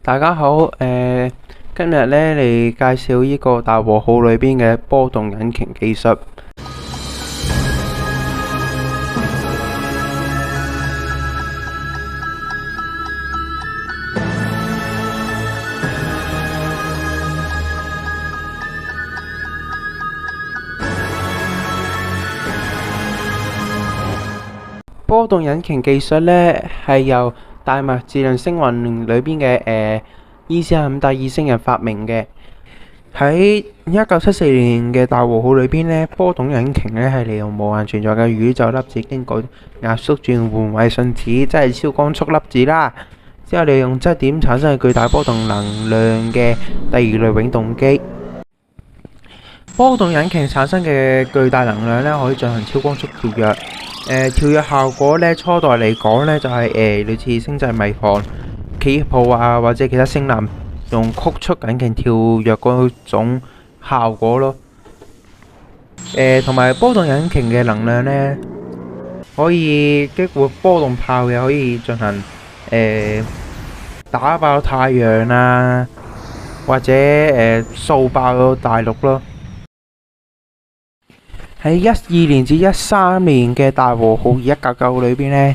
大家好，今日咧嚟介紹呢個大和號裏邊嘅波動引擎技術。波動引擎技術咧係由大麥自量星雲裏邊嘅伊斯坎德爾星人發明嘅。喺1974年嘅大和號裏邊咧，波動引擎咧係利用無限存在嘅宇宙粒子經過壓縮轉換為順子，即係超光速粒子啦。之後利用質點產生嘅巨大波動能量嘅第二類永動機。波動引擎產生嘅巨大能量咧，可以進行超光速跳躍。跳躍效果咧，初代嚟講咧就係類似星際迷航、企業號啊，或者其他星艦用曲速引擎跳躍嗰種效果咯。同埋波動引擎嘅能量咧，可以激活波動炮嘅，可以進行打爆太陽啊，或者掃爆大陸咯。喺12年至13年嘅大和號199裏邊呢，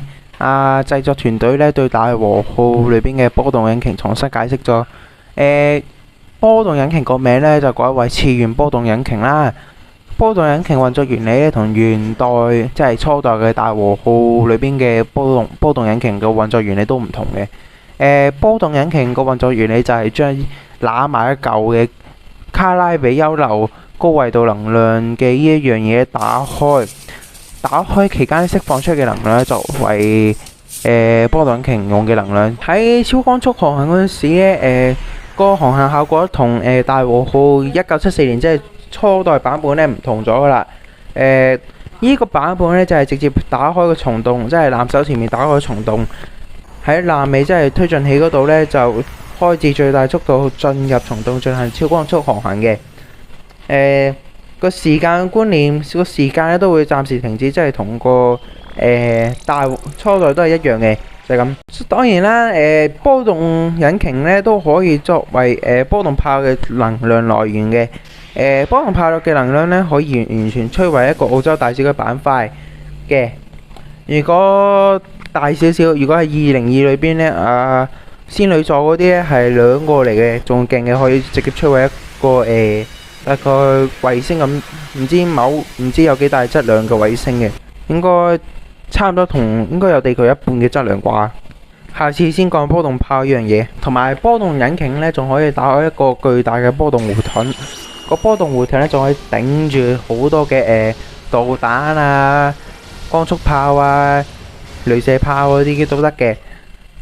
製作團隊咧對大和號裏邊嘅波動引擎重新解釋咗。波動引擎個名咧就改為次元波動引擎啦。波動引擎運作原理咧同原代即係初代嘅大和號裏邊嘅波動引擎嘅運作原理都唔同嘅。波動引擎個運作原理就係將揦埋一嚿嘅卡拉比丘流高維度能量嘅呢一樣嘢打開期間釋放出嘅能量作為波動引擎用嘅能量。喺超光速航行嗰陣時咧，個航行效果同大和號1974年即係初代版本咧唔同咗噶啦。呢個版本咧就係直接打開個蟲洞，即係艦首前面打開個蟲洞，喺艦尾即係推進器嗰度咧就開至最大速度進入蟲洞進行超光速航行嘅。個時間觀念，個時間咧都會暫時停止，即係同個大初代都係一樣嘅，就係咁。當然啦，波動引擎咧都可以作為波動炮嘅能量來源嘅。波動炮嘅能量咧可以完全摧毀一個澳洲大小嘅板塊嘅。如果大少少，如果係202裏邊咧，仙女座嗰啲咧係兩個嚟嘅，仲勁嘅，可以直接摧毀一個大概衛星咁，唔知有幾大質量嘅衛星嘅，應該差唔多應該有地球一半嘅質量啩。下次先講波動炮呢樣嘢，同埋波動引擎呢，仲可以打開一個巨大嘅波動護盾。個波動護盾呢，仲可以頂住好多嘅導彈啊、光速炮啊、鐳射炮嗰啲都得嘅，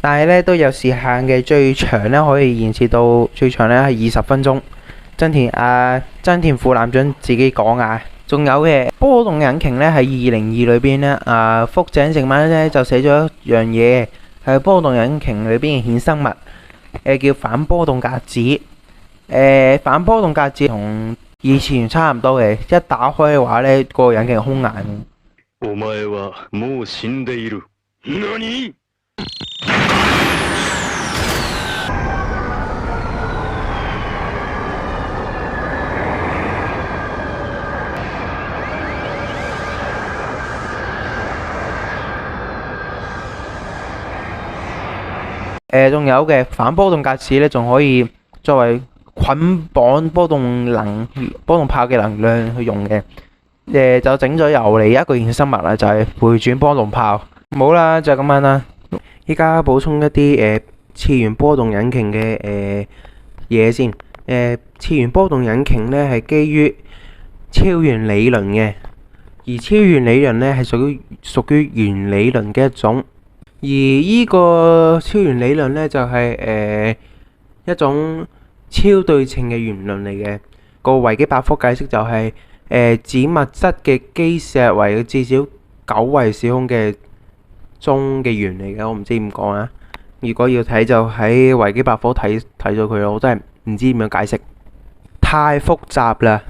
但係呢都有時限嘅，最長呢可以延遲到最長呢係20分鐘。真田副艦長自己講啊，仲有嘅波動引擎呢，喺202裏邊呢，福井正文呢就寫咗一樣嘢，係波動引擎裏邊嘅衍生物，叫反波動格子。反波動格子同二次元差唔多嘅，一打開嘅話呢，個引擎空眼。お前はもう死んでいる。何？仲有嘅反波動格子咧，仲可以作為捆綁波動炮嘅能量去用嘅。就整咗由嚟一個衍生物啦，就係回轉波動炮。冇啦，就咁樣啦。依家補充一啲次元波動引擎嘅嘢先。次元波動引擎咧係基於超弦理論嘅，而超弦理論咧係屬於弦理論嘅一種。而呢個超弦理論呢，就係一種超對稱嘅弦論嚟嘅。個維基百科解釋就係指物質嘅基石為至少9維時空嘅中嘅弦嚟嘅。我唔知點講啊。如果要睇就喺維基百科睇咗佢咯。我真係唔知點樣解釋，太複雜啦。